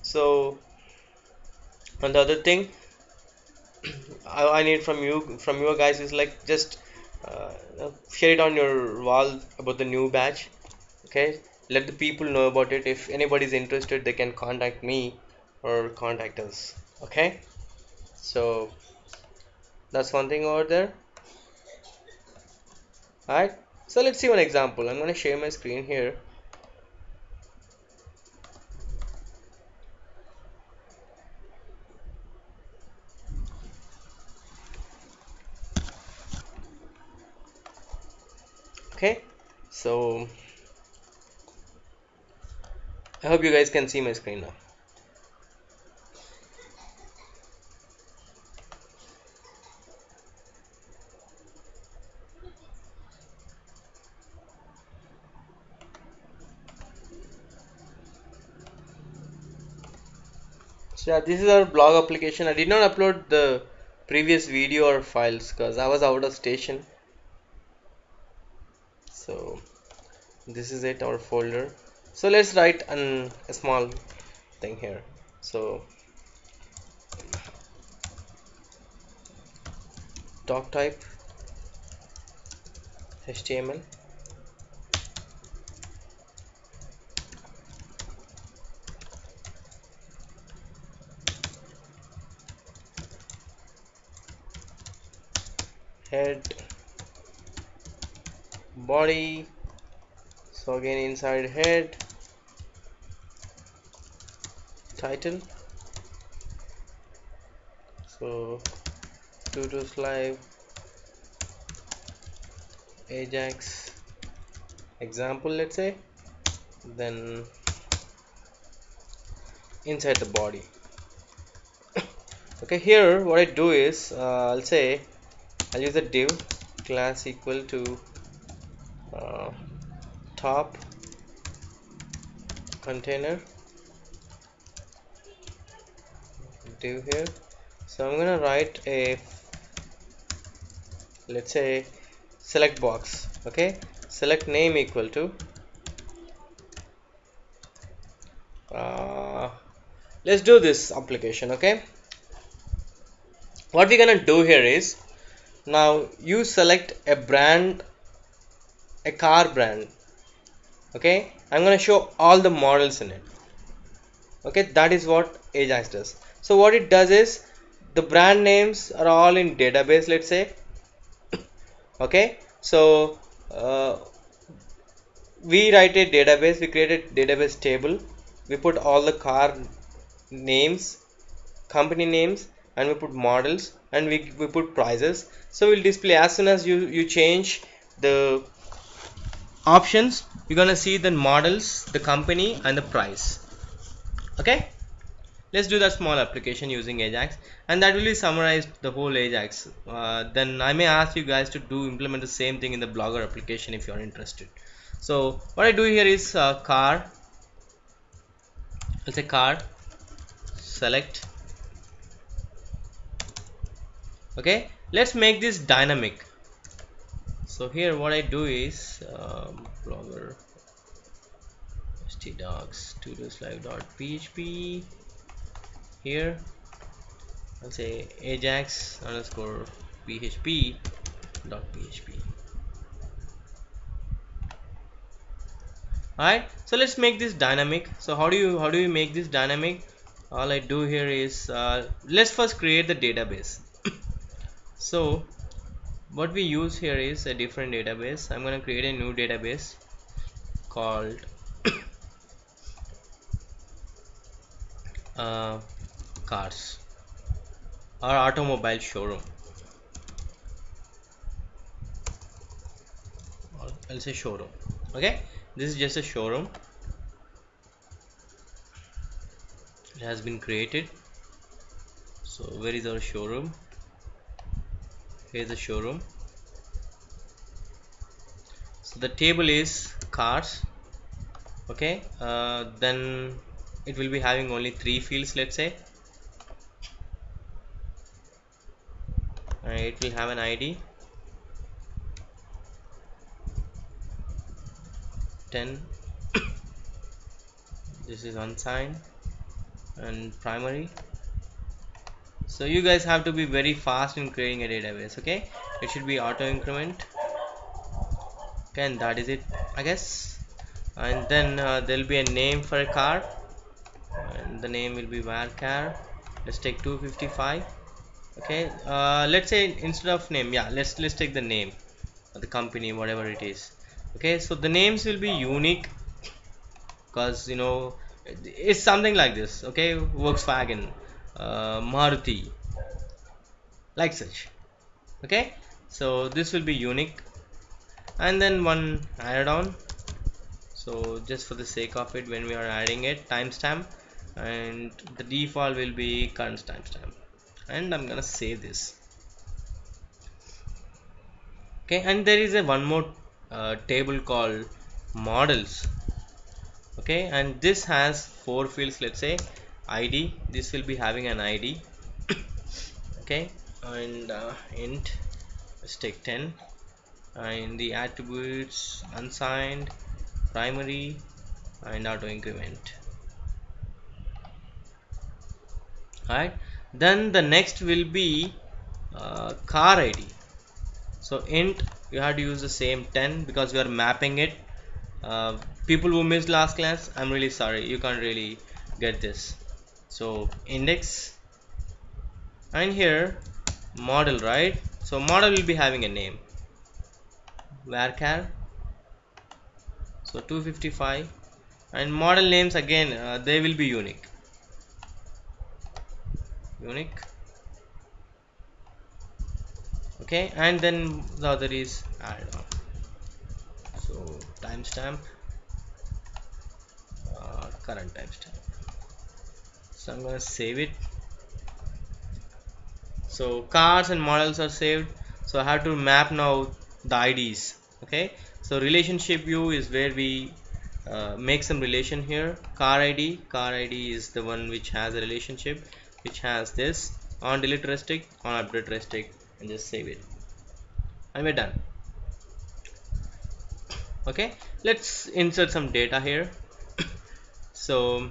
So, and the other thing I need from you guys is like just share it on your wall about the new batch. Okay, let the people know about it. If anybody is interested, they can contact me or contact us. Okay, so that's one thing over there. Alright, so let's see one example. I'm gonna share my screen here. Okay, so I hope you guys can see my screen now. So yeah, this is our blog application. I did not upload the previous video or files because I was out of station. So this is it, our folder. So let's write a small thing here. So doc type HTML, head, body. So again inside head, title. So Tutoslive, AJAX example, let's say. Then inside the body. Okay, here what I do is I'll use a div class equal to uh, top container div here. So I'm gonna write a, let's say, select box. Okay, select name equal to uh, let's do this application. Okay, what we're gonna do here is, now you select a brand, a car brand. Okay, I'm gonna show all the models in it. Okay, that is what Ajax does. So what it does is, the brand names are all in database, let's say. Okay, so we write a database, we create a database table, we put all the car names, company names, and we put models, and we put prices. So we'll display, as soon as you change the options, you're gonna see the models, the company, and the price. Okay, let's do that small application using Ajax, and that will be summarized the whole Ajax. Then I may ask you guys to do implement the same thing in the Blogger application if you are interested. So what I do here is car, let's say car, select. Okay, let's make this dynamic. So here what I do is Blogger htdocs tutoslive.php. Here I'll say ajax underscore php dot php. Alright, so let's make this dynamic. So how do you make this dynamic? All I do here is let's first create the database. So what we use here is a different database. I'm going to create a new database called uh, cars or automobile showroom, or I'll say showroom. Okay, this is just a showroom. It has been created. So where is our showroom? Here's the showroom. So the table is cars. Okay, then it will be having only 3 fields, let's say. It will have an ID 10. This is unsigned. and primary. So you guys have to be very fast in creating a database. Okay, it should be auto increment. Okay, and that is it, I guess. And then there'll be a name for a car, and the name will be varchar. Let's take 255. Okay, let's say instead of name, yeah, let's take the name of the company, whatever it is. Okay, so the names will be unique, because you know it's something like this. Okay, Volkswagen, Maruti, like such. Okay, so this will be unique, and then one added on. So just for the sake of it, when we are adding it, timestamp, and the default will be current timestamp, and I'm gonna save this. Okay, and there is a one more table called models. Okay, and this has four fields. Let's say id, this will be having an id. Okay, and int, let's take 10, and the attributes unsigned, primary, and auto increment. Alright, then the next will be car id. So int, you have to use the same 10 because we are mapping it. People who missed last class, I'm really sorry, you can't really get this. So index, and here model, right? So model will be having a name, varchar. So 255, and model names again, they will be unique. Okay, and then the other is added on. So timestamp, current timestamp. So I'm gonna save it. So cars and models are saved. So I have to map now the IDs. Okay, so relationship view is where we make some relation here. Car ID is the one which has a relationship, which has this on delete restrict, on update restrict, and just save it, and we're done. Okay, let's insert some data here. So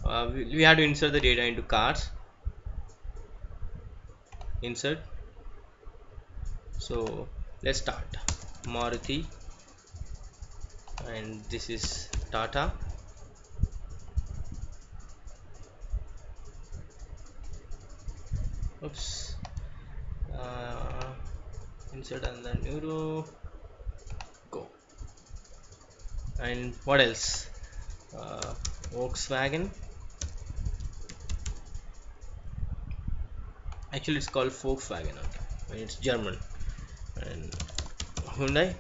we have to insert the data into cars. Insert. So let's start. Maruti, and this is Tata. Oops. Insert and then euro. Go. And what else? Volkswagen. Actually, it's called Volkswagen. Okay, it's German. And Hyundai.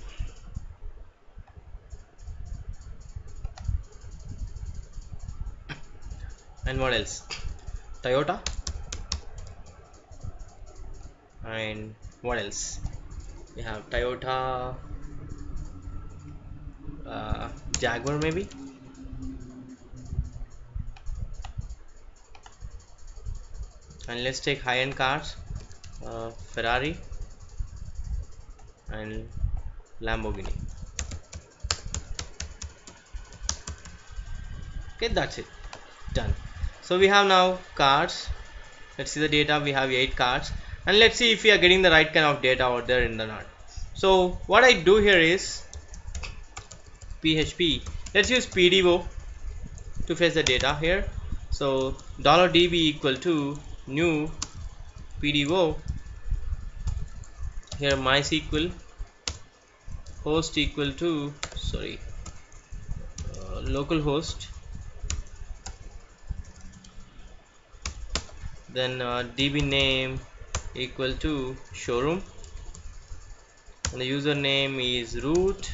And what else? Toyota. And what else? We have Toyota, Jaguar maybe. And let's take high-end cars, Ferrari and Lamborghini. Okay, that's it, done. So we have now cars. Let's see the data. We have 8 cards, and let's see if we are getting the right kind of data out there in the not. So what I do here is PHP. Let's use PDO to fetch the data here. So $db equal to new PDO. Here MySql host equal to localhost. Then db name equal to showroom, and the username is root,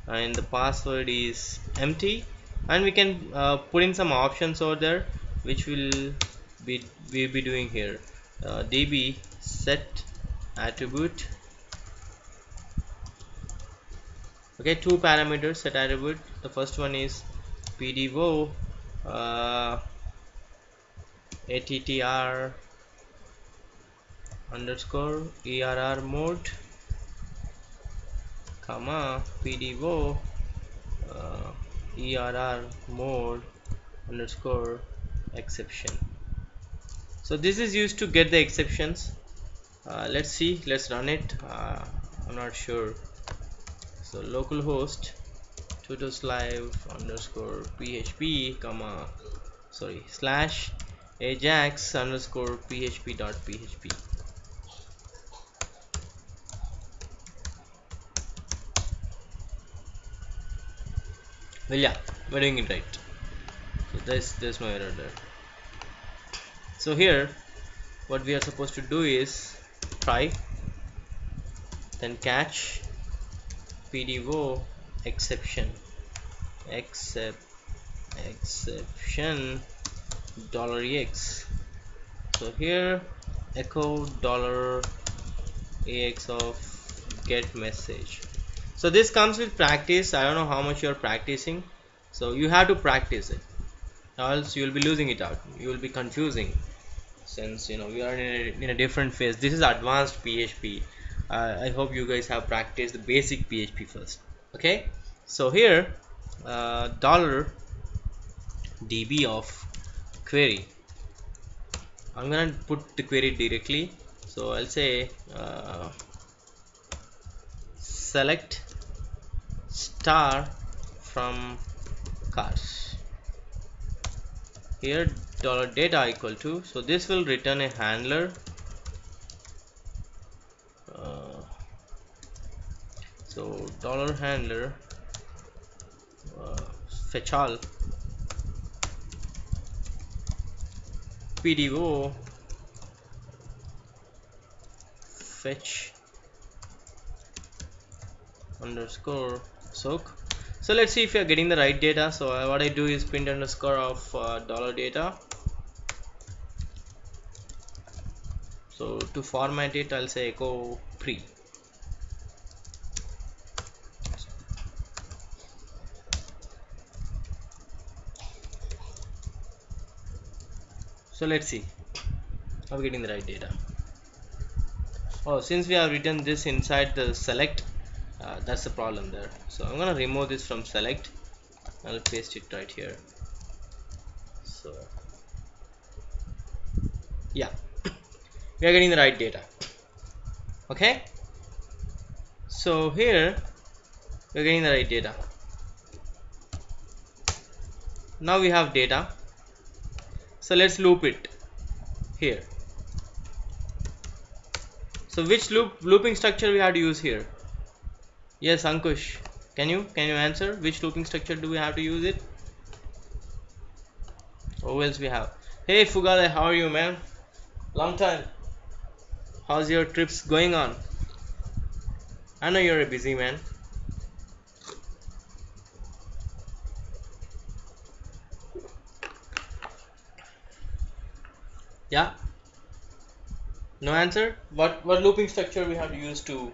and the password is empty, and we can put in some options over there, which we'll be doing here. db set attribute. Okay, 2 parameters set attribute. The first one is PDO attr underscore err mode, comma PDO err mode underscore exception. So this is used to get the exceptions. Let's see, let's run it. I'm not sure. So localhost Tutoslive underscore PHP comma slash AJAX underscore PHP dot PHP. Well, yeah, we're doing it right. So there's no error there. So here what we are supposed to do is try, then catch PDO exception exception $ex. So here echo $ex of get message. So this comes with practice. I don't know how much you're practicing, so you have to practice it, else you will be losing it out. You will be confusing, since you know we are in a different phase. This is advanced PHP. I hope you guys have practiced the basic PHP first. Okay, so here $db of query. I'm gonna put the query directly, so I'll say select star from cars. Here $data equal to, so this will return a handler. So $handler fetch all PDO fetch underscore soak. So let's see if you are getting the right data. So what I do is print underscore of $data. So to format it, I'll say echo pre. So let's see, are we getting the right data? Oh, since we have written this inside the select, that's the problem there. So I'm gonna remove this from select. I'll paste it right here. So yeah, we are getting the right data. Okay, so here we're getting the right data. Now we have data, so let's loop it here. So which looping structure we have to use here? Yes, Ankush, can you answer which looping structure do we have to use it? Oh, else we have. Hey Fugale, how are you, man? Long time. How's your trips going on? I know you're a busy man. Yeah, no answer. What looping structure we have to use to?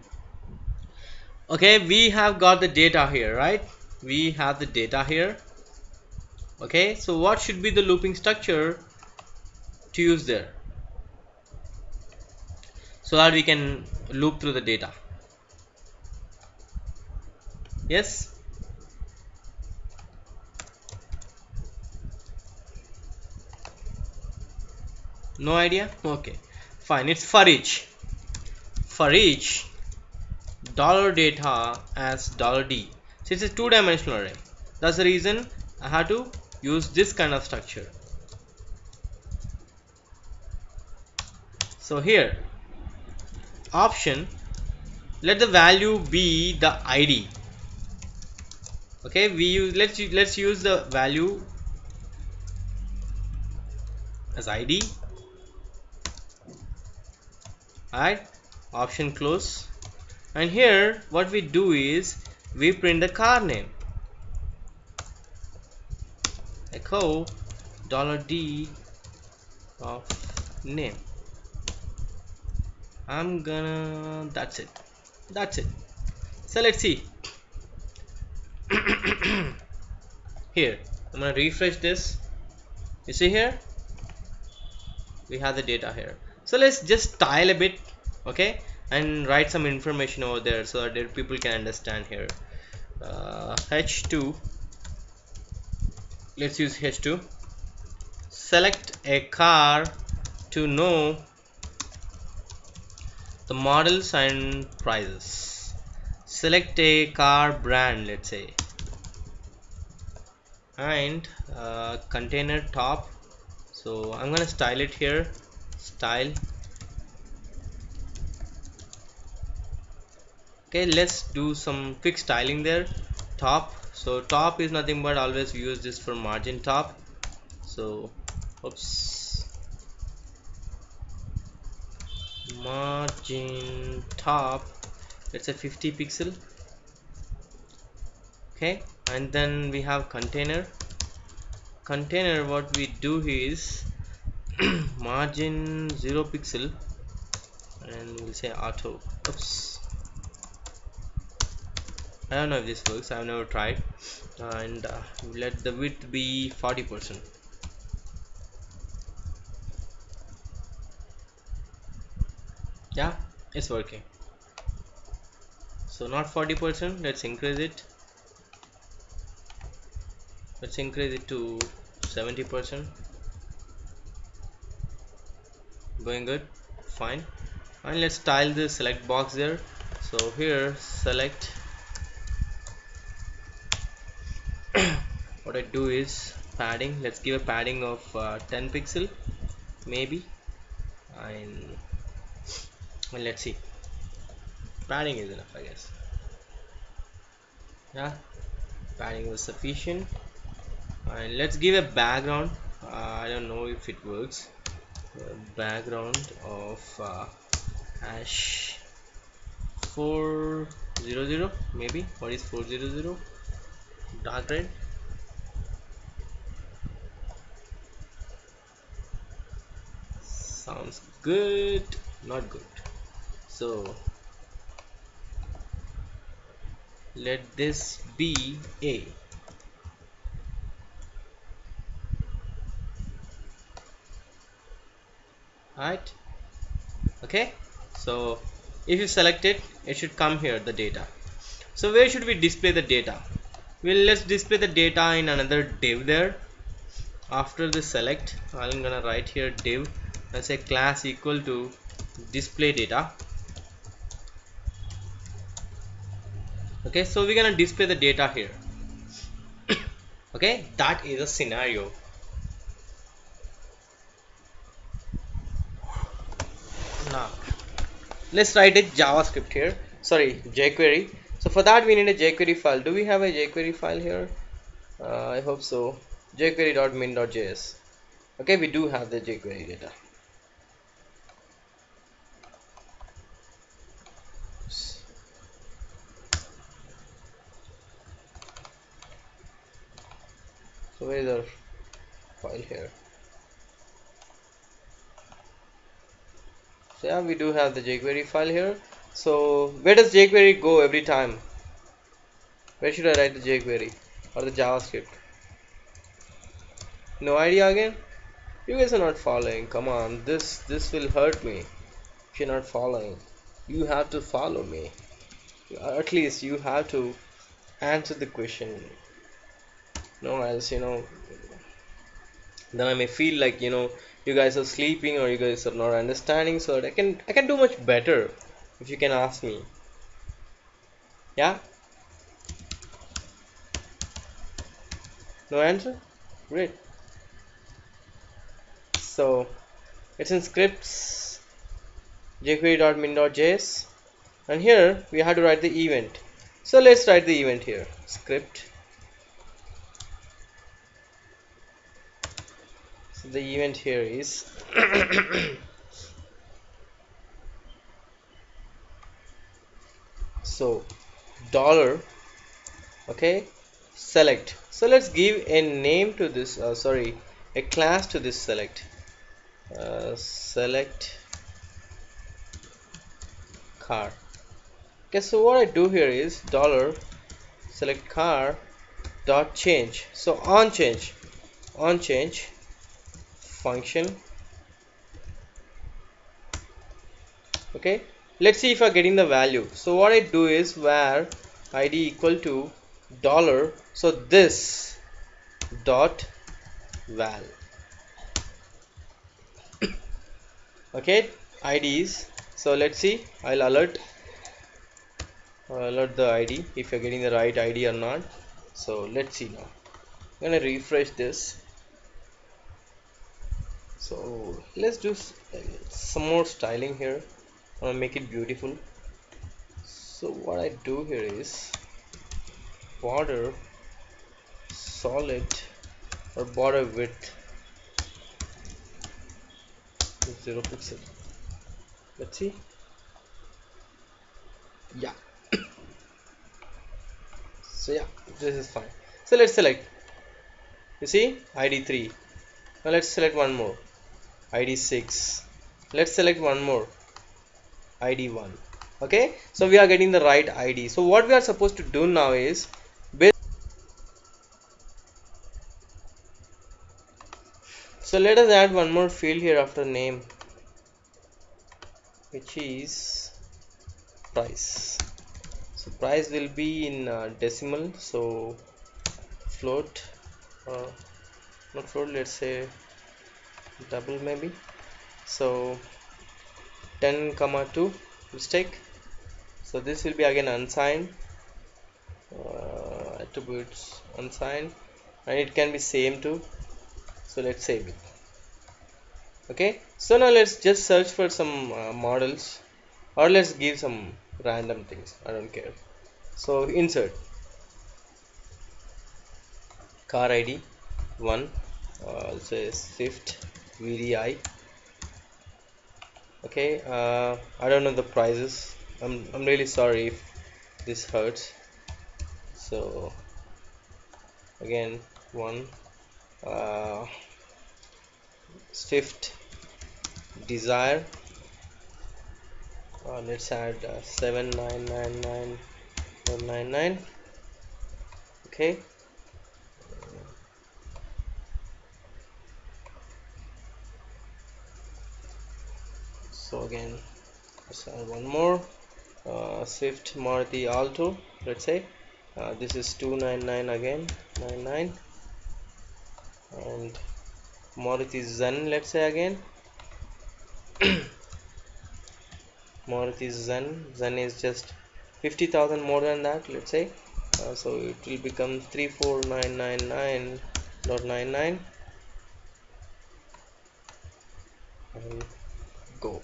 Okay, we have got the data here, right? We have the data here. Okay, so what should be the looping structure to use there, so that we can loop through the data? Yes, no idea. Okay, fine, it's for each $data as $d. So it's a two-dimensional array. That's the reason I have to use this kind of structure. So here option, let the value be the ID. Okay, let's use the value as ID. Alright, option close, and here what we do is we print the car name, echo $d of name. That's it. So let's see. Here I'm gonna refresh this. You see here we have the data here. So let's just style a bit, okay, and write some information over there so that people can understand here. H2, let's use H2. select a car to know the models and prices. Select a car brand, let's say, and container top. So I'm gonna style it here, style. Okay, let's do some quick styling there. Top, so top is nothing but always use this for margin top. So oops, margin top, let's say 50 pixel. Okay, and then we have container. Container, what we do is margin 0 pixel, and we'll say auto. Oops, I don't know if this works, I've never tried. And let the width be 40%. Yeah, it's working. So not 40%, let's increase it. Let's increase it to 70%. Going good, fine. And let's style the select box there. So here select, what I do is padding, let's give a padding of 10 pixel maybe, and let's see, padding is enough I guess. Yeah, padding was sufficient. And let's give a background. I don't know if it works. Background of hash 400 maybe. What is 400? Dark red. Sounds good. Not good. So let this be a. Right. Okay. So if you select it, it should come here, the data. So where should we display the data? Well, let's display the data in another div there. After the select, I'm gonna write here div and say class equal to display data. Okay, so we're gonna display the data here. Okay, that is a scenario. Now let's write a JavaScript here. Sorry, jQuery. So for that we need a jQuery file. Do we have a jQuery file here? I hope so. jQuery.min.js. Okay, we do have the jQuery data. So where is our file here? So yeah, we do have the jQuery file here. So where does jQuery go every time? Where should I write the jQuery or the JavaScript? No idea again? You guys are not following. Come on, this will hurt me if you're not following. You have to follow me. At least you have to answer the question. No, else then I may feel like you guys are sleeping or you guys are not understanding. So that I can do much better if you can ask me. Yeah. No answer? Great. So it's in scripts jQuery.min.js, and here we have to write the event. So let's write the event here. Script. So the event here is so dollar, okay, select. So let's give a name to this, a class to this select. Select car. Okay, so what I do here is dollar select car dot change. So on change function. Okay, let's see if I'm getting the value. So what I do is var id equal to dollar, so this dot val. Okay, IDs. So let's see. I'll alert the ID if you're getting the right ID or not. So let's see now. I'm gonna refresh this. So let's do some more styling here. I wanna make it beautiful. So what I do here is border solid or border width 0 pixel. Let's see. Yeah. So yeah, this is fine. So let's select. You see ID 3. Now let's select one more. ID 6. Let's select one more. ID 1. Okay, so we are getting the right ID. So what we are supposed to do now is so let us add one more field here after name, which is price. So price will be in decimal, so float, uh, not float, let's say double maybe. So 10 comma 2 mistake. So this will be again unsigned, attributes unsigned, and it can be same too. So let's save it. Okay, so now let's just search for some models, or let's give some random things, I don't care. So insert car ID 1, I'll say Swift VDI. Okay, I don't know the prices. I'm really sorry if this hurts. So again 1, uh, Swift Desire, let's add 7999199. Okay, so again let's add one more, Swift Maruti Alto, let's say this is 299 again 99, and Maruti Zen, let's say again Maruti Zen is just 50,000 more than that, let's say, so it will become 34999.99 and go.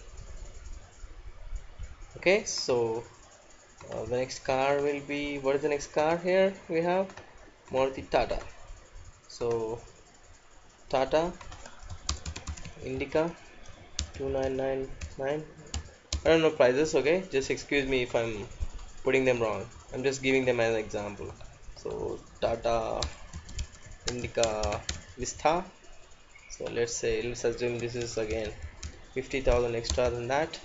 Okay, so the next car will be, what is the next car here? We have Maruti Tata. So Tata Indica 2999. I don't know prices, okay? Just excuse me if I'm putting them wrong. I'm just giving them as an example. So Tata Indica Vista. So let's assume this is again 50,000 extra than that.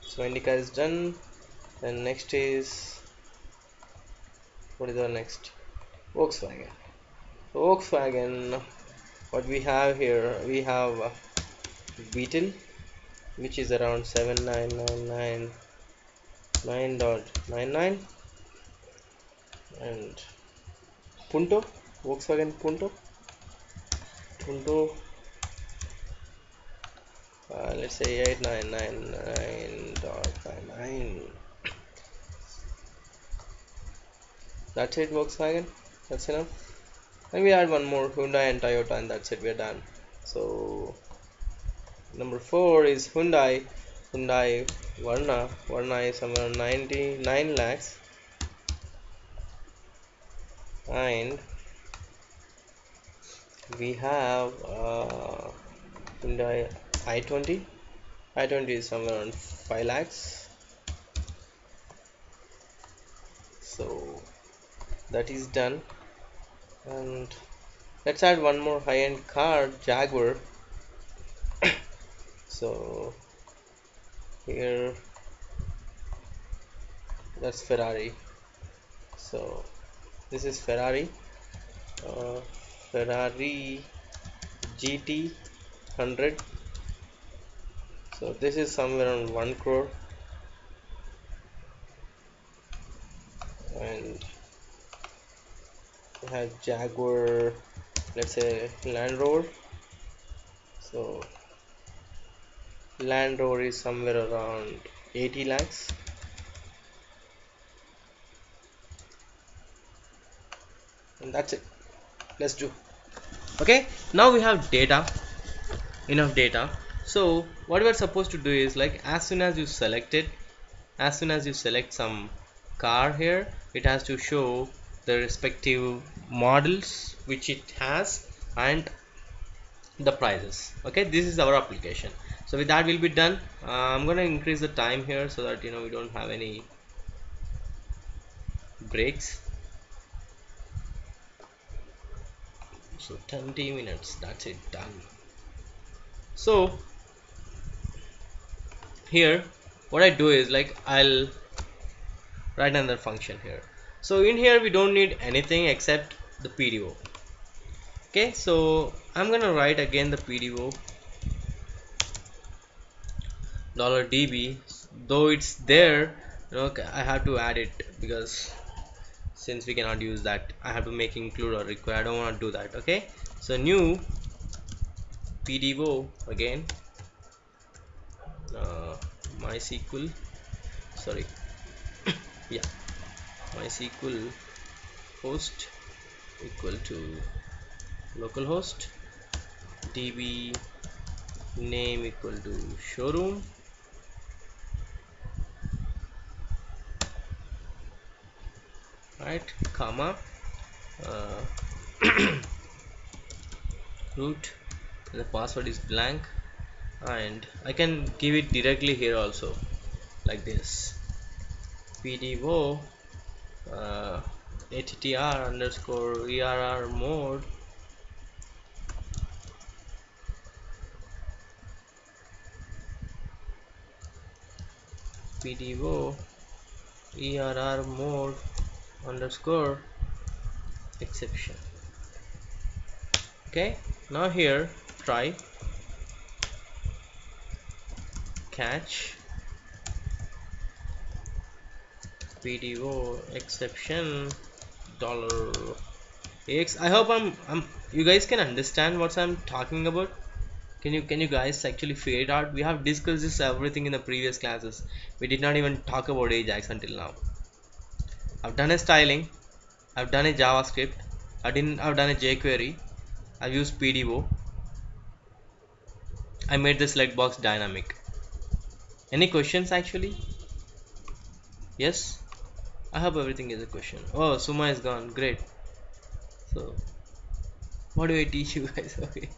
So Indica is done. And next is, what is our next? Volkswagen. So Volkswagen, what we have here, we have Beetle, which is around 79999.99, and Punto, Volkswagen Punto, let's say 8999.99. That's it, Volkswagen. That's enough. And we add one more, Hyundai and Toyota, and that's it. We're done. So number 4 is Hyundai Varna is somewhere 99 lakhs, and we have Hyundai i20 is somewhere around 5 lakhs. So that is done, and let's add one more high-end car, Jaguar. So here, that's Ferrari. So this is Ferrari, Ferrari GT 100. So this is somewhere around 1 crore, and we have Jaguar let's say Land Rover. So Land Rover is somewhere around 80 lakhs. And that's it. Let's do. Okay, now we have data, enough data. So what we're supposed to do is, like, as soon as you select it, as soon as you select some car here, it has to show the respective models which it has and the prices. Okay, this is our application. So with that, we'll be done. I'm gonna increase the time here so that we don't have any breaks. So 20 minutes, that's it, done. So here what I do is, like, I'll write another function here. So in here we don't need anything except the PDO. Okay, so I'm gonna write again the PDO $db, though it's there, I have to add it, because since we cannot use that, I have to make include or require. I don't want to do that. Okay, so new PDO again, MySQL, sorry, yeah, MySQL host equal to localhost, DB name equal to showroom, right, comma, uh, root, and the password is blank, and I can give it directly here also, like this, PDO attr underscore err mode PDO err mode underscore exception. Okay, now here try catch PDO exception $AJAX. I hope I'm you guys can understand what I'm talking about. Can you guys actually figure it out? We have discussed this everything in the previous classes. We did not even talk about AJAX until now. I've done a styling, I've done a JavaScript, I've done a jQuery, I've used PDO, I made the select box dynamic. Any questions actually? Yes? I hope everything is a question. Oh, Suma is gone. Great. So what do I teach you guys? Okay.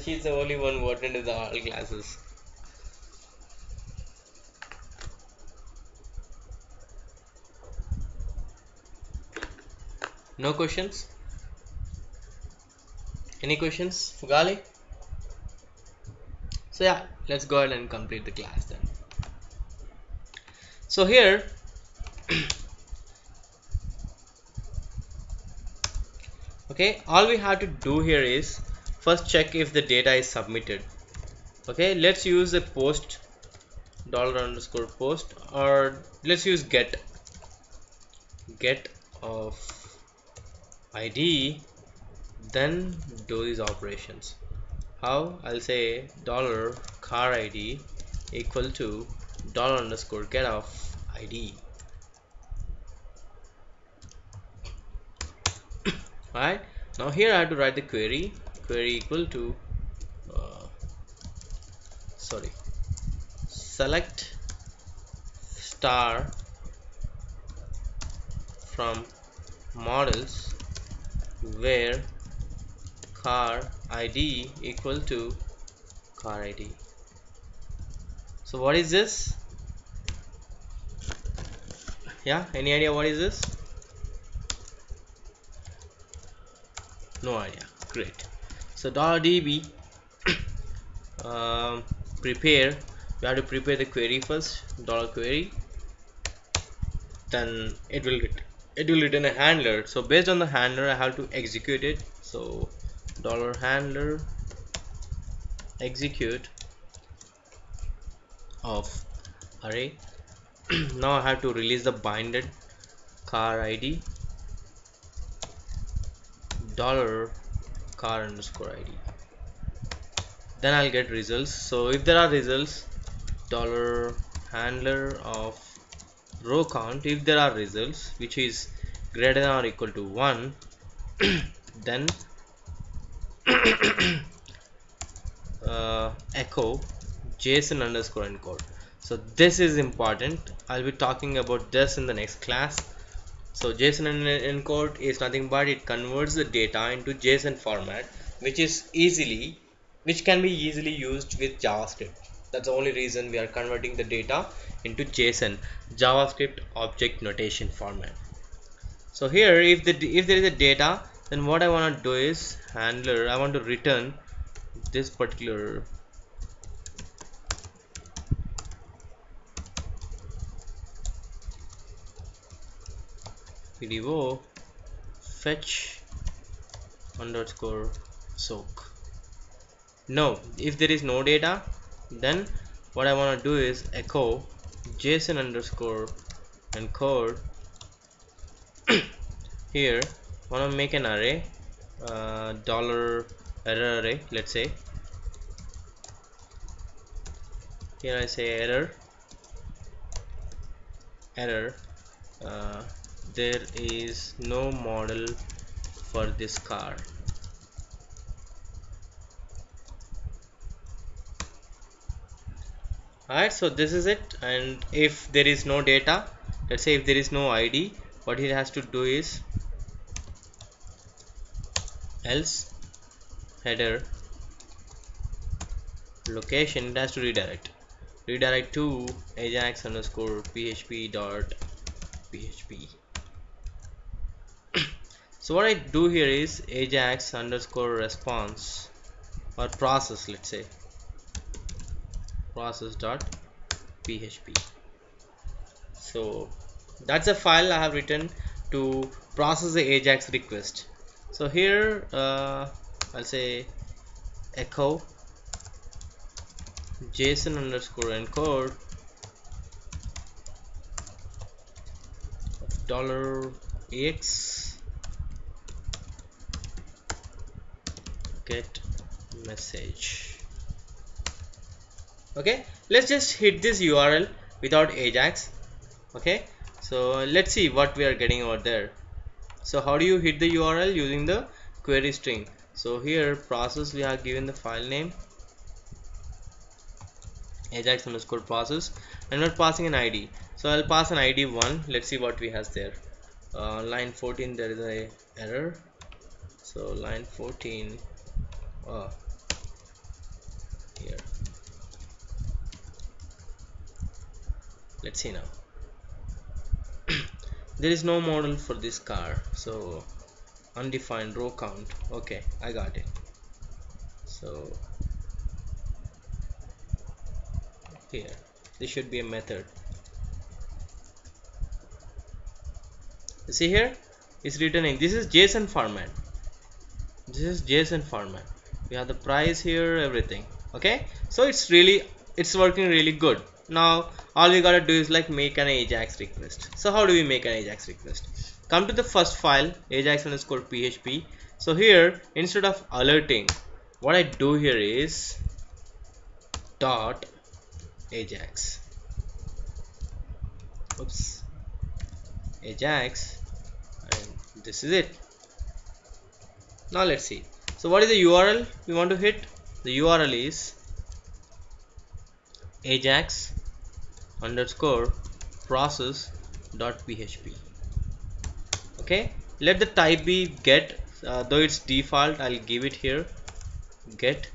She's the only one who attended the all classes. No questions? Any questions, Fugali? So yeah, let's go ahead and complete the class then. So here okay, all we have to do here is first check if the data is submitted. Okay, let's use a post $_post, or let's use get of ID, then do these operations. How? I'll say $car ID equal to $_get of ID. Alright, now here I have to write the query equal to select star from models where car ID equal to car ID. So what is this? Yeah, any idea what is this? No idea. Great. So $db prepare, we have to prepare the query first, $query, then it will return a handler. So based on the handler I have to execute it. So $handler execute of array. Now I have to release the binded car ID dollar car underscore id, then I'll get results. So if there are results, dollar handler of row count, if there are results which is greater than or equal to 1, then echo JSON underscore encode. So this is important. I'll be talking about this in the next class. So JSON encode is nothing but it converts the data into JSON format, which can be easily used with JavaScript. That's the only reason we are converting the data into JSON, JavaScript object notation format. So here, if there is a data, then what I want to do is handler. I want to return this particular PDO fetch underscore soak. No, if there is no data, then what I want to do is echo JSON underscore encode. Here want to make an array, dollar error array. Let's say here I say error there is no model for this car. Alright, so this is it. And if there is no data, let's say if there is no ID, what it has to do is else header location, it has to redirect to AJAX underscore PHP dot PHP. So what I do here is AJAX underscore response or process, let's say process dot PHP. So that's a file I have written to process the AJAX request. So here I'll say echo JSON underscore encode $ex get message. Okay, let's just hit this URL without AJAX. Okay, so let's see what we are getting over there. So how do you hit the URL? Using the query string. So here process, we have given the file name AJAX underscore process, and we're passing an ID. So I'll pass an ID 1. Let's see what we has there. Line 14 there is a error. So line 14 here. Let's see now. There is no model for this car, so undefined row count. Okay, I got it. So here this should be a method. You see here it's returning. This is JSON format. This is JSON format. We have the price here, everything. Okay, so it's working really good. Now all we gotta do is like make an AJAX request. So how do we make an AJAX request? Come to the first file AJAX underscore PHP. So here instead of alerting, what I do here is dot AJAX. Oops, AJAX, and this is it. Now let's see. So what is the URL we want to hit? The URL is AJAX underscore process dot PHP. Okay, let the type be get, though it's default, I'll give it here get.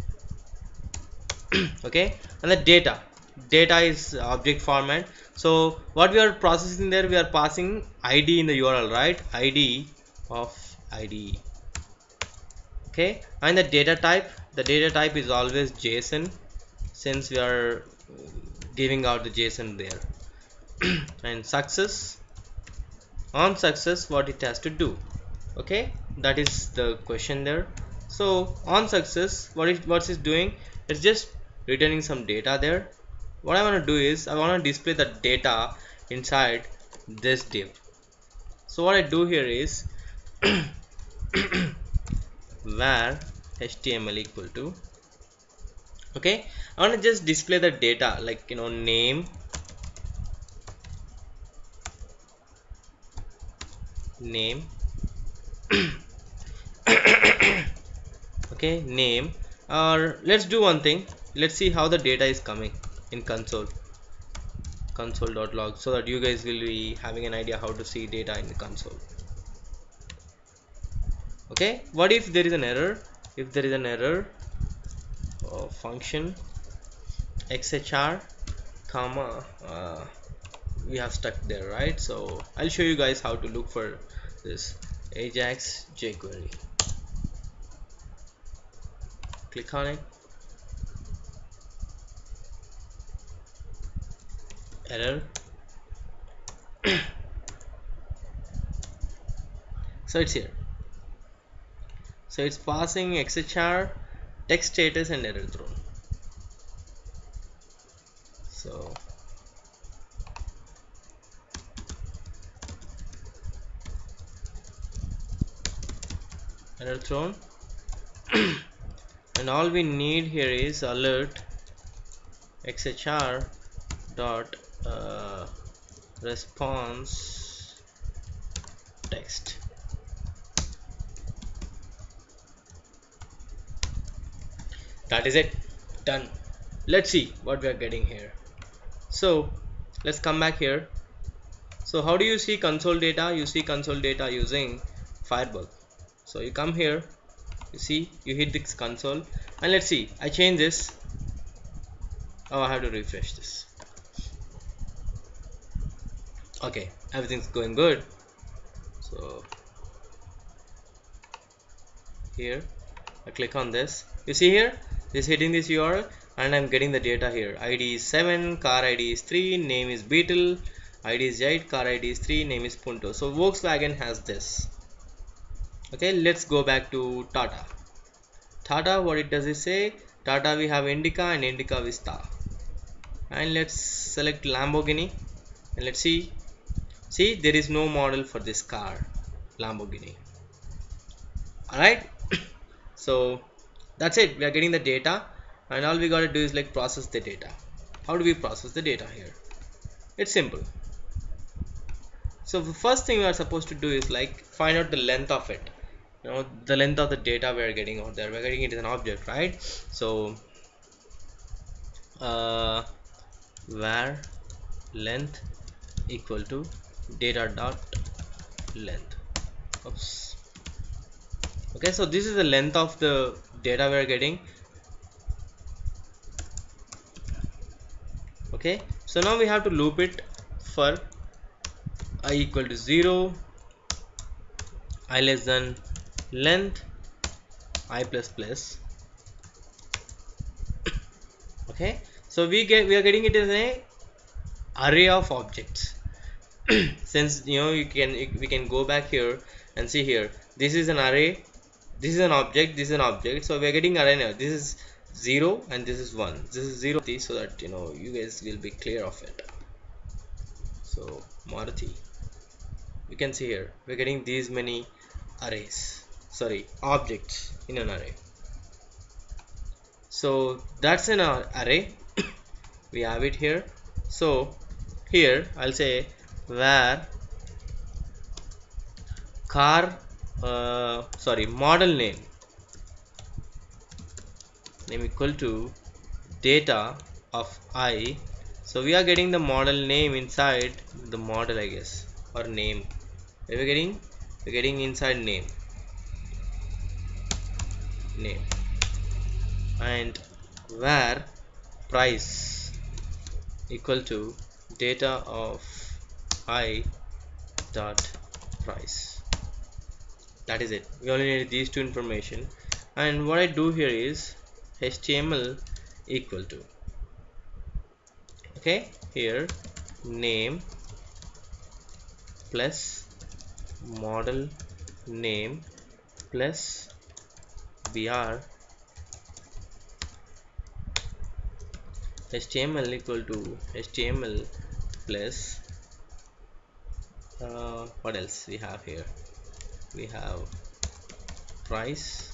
Okay, and the data is object format. So what we are processing there, we are passing ID in the URL, right? ID of ID. Okay, and the data type is always JSON, since we are giving out the JSON there. And success, on success, what it has to do. Okay, that is the question there. So on success, what it's doing, it's just returning some data there. What I want to do is I want to display the data inside this div. So what I do here is var html equal to, okay, I want to just display the data like name, okay, name, or let's do one thing, let's see how the data is coming in console.log, so that you guys will be having an idea how to see data in the console. Okay, what if there is an error? If there is an error, function xhr comma, we have stuck there, right? So I'll show you guys how to look for this AJAX jQuery. Click on it, error. So it's here, so it's passing xhr, text status and error thrown. So error thrown and all we need here is alert xhr dot response text. That is it, done. Let's see what we are getting here. So let's come back here. So how do you see console data? You see console data using Firebug. So you come here, you see, you hit this console, and let's see, I change this. Oh, I have to refresh this. Okay, everything's going good. So here I click on this, you see here, this hitting this URL, and I'm getting the data here. ID is 7, car ID is 3, name is Beetle, ID is 8, car ID is 3, name is Punto. So Volkswagen has this. Okay, let's go back to Tata. Tata, what it does is say, Tata we have Indica and Indica Vista. And let's select Lamborghini and let's see, there is no model for this car, Lamborghini. Alright, so that's it, we are getting the data, and all we gotta do is like process the data. How do we process the data here? It's simple. So the first thing we are supposed to do is like find out the length of it, the length of the data we are getting out there. We're getting it as an object, right? So var length equal to data dot length. Oops. Okay, so this is the length of the data we are getting. Okay, so now we have to loop it for I equal to 0, I less than length, I plus plus. Okay, so we are getting it as an array of objects. Since we can go back here and see here, this is an array, this is an object, this is an object, so we are getting array now. This is 0 and this is 1, this is 0, so that you guys will be clear of it. So Maruti, you can see here we're getting these many objects in an array. So that's an array. We have it here. So here I'll say var model name equal to data of I. So we are getting the model name inside the model, I guess, or name. We're getting inside name, and var price equal to data of I dot price. That is it. We only need these two information, and what I do here is HTML equal to, okay, here name plus model name plus br HTML equal to HTML plus what else we have here? We have price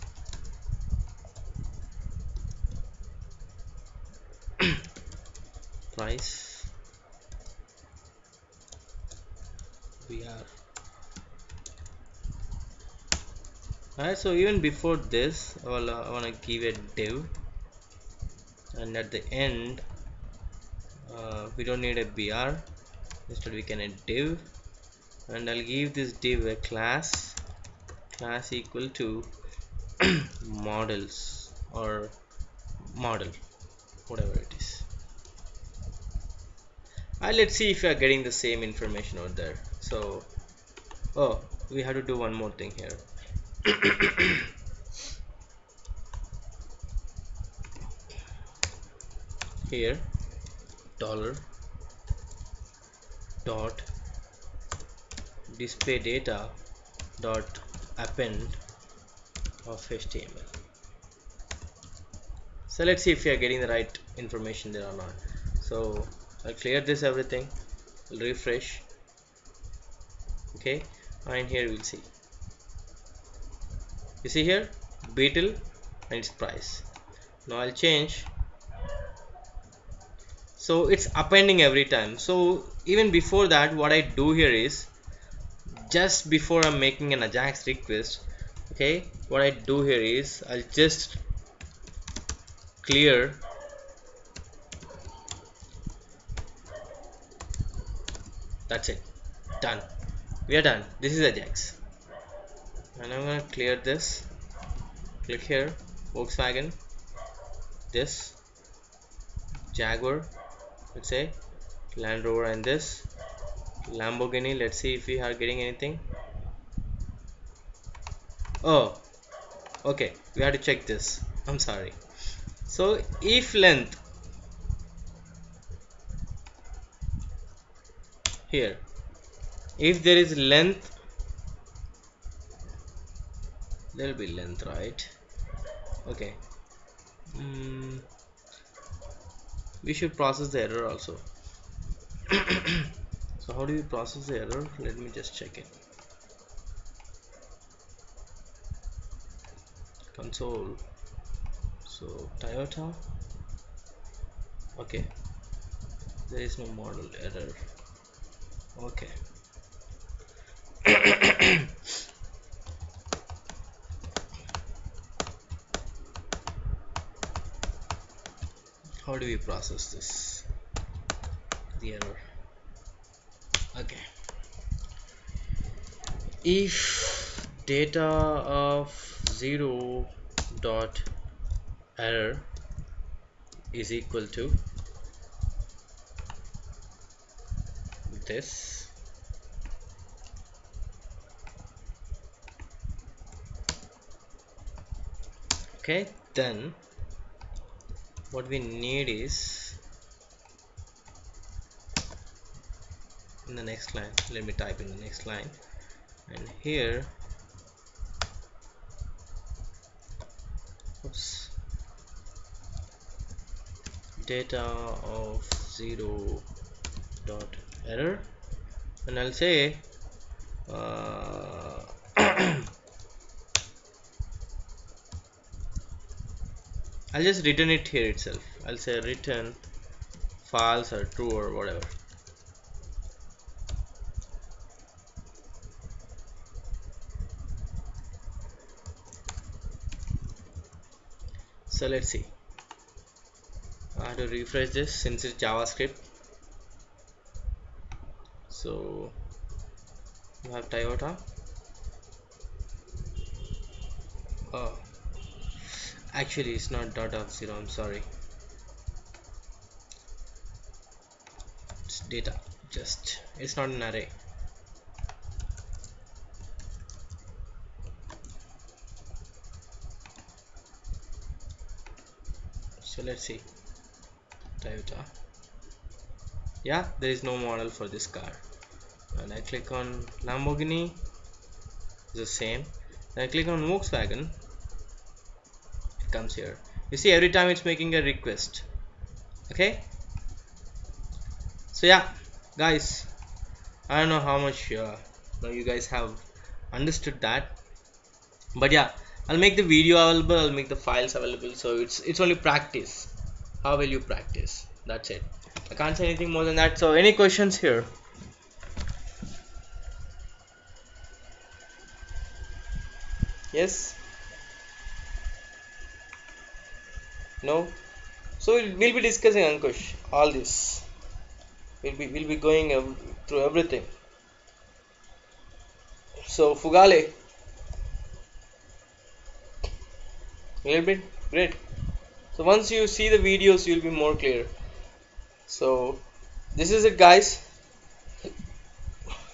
price we are. Alright, so even before this I want to give a div, and at the end we don't need a br, instead we can add div, and I'll give this div a class equal to models or model, whatever it is. Let's see if we are getting the same information out there. So oh, we have to do one more thing here. Here dollar dot display data dot append of HTML. So let's see if we are getting the right information there or not. So I'll clear this everything, I'll refresh, okay, and here we'll see. You see here beetle and its price. Now I'll change. So it's appending every time. So even before that, what I do here is, just before I'm making an AJAX request, okay, what I do here is I'll just clear that's it, done, we are done. This is AJAX, and I'm gonna clear this. Click here, Volkswagen, this Jaguar, let's say Land Rover, and this Lamborghini. Let's see if we are getting anything. Oh, okay, we have to check this, I'm sorry. So if length here, if there is length, there will be length, right? Okay, we should process the error also. So how do we process the error? Let me just check it. Console. So Toyota. Okay, there is no model error. Okay. How do we process this? The error. Okay. If data of 0 dot error is equal to this, okay, then what we need is, in the next line, let me type in the next line, and here, oops, data of 0 dot error, and I'll say I'll just return it here itself. I'll say return false or true or whatever. So let's see. I have to refresh this since it's JavaScript. So you have Toyota. Oh, actually it's not dot of 0, I'm sorry, it's data, just, it's not an array. So let's see, Toyota, yeah, there is no model for this car. And I click on Lamborghini, the same. Then I click on Volkswagen, it comes here. You see, every time it's making a request. Okay, so yeah guys, I don't know how much you guys have understood that, but yeah, I'll make the video available, I'll make the files available, so it's only practice. How will you practice? That's it. I can't say anything more than that. So any questions here? Yes? No? So we'll be discussing, Ankush, all this. We'll be going through everything. So Fugale, a little bit great. So once you see the videos, you'll be more clear. So this is it, guys.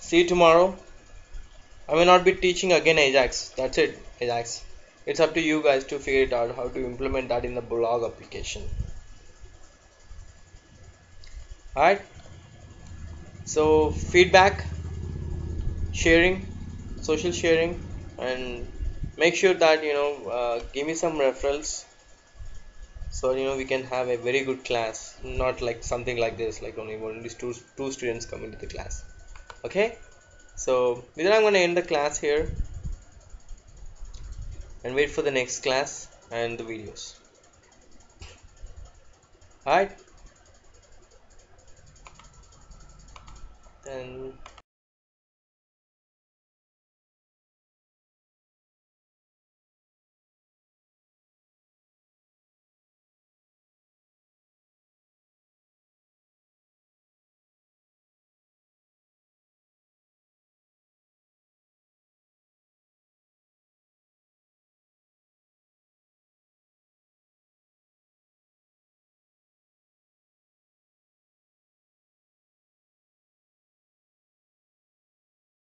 See you tomorrow. I will not be teaching again Ajax. That's it, Ajax. It's up to you guys to figure it out how to implement that in the blog application. Alright. So feedback, sharing, social sharing, and make sure that give me some referrals, so we can have a very good class, not like something like this, like only two students come into the class. Okay, so with that I'm going to end the class here and wait for the next class and the videos. Alright, then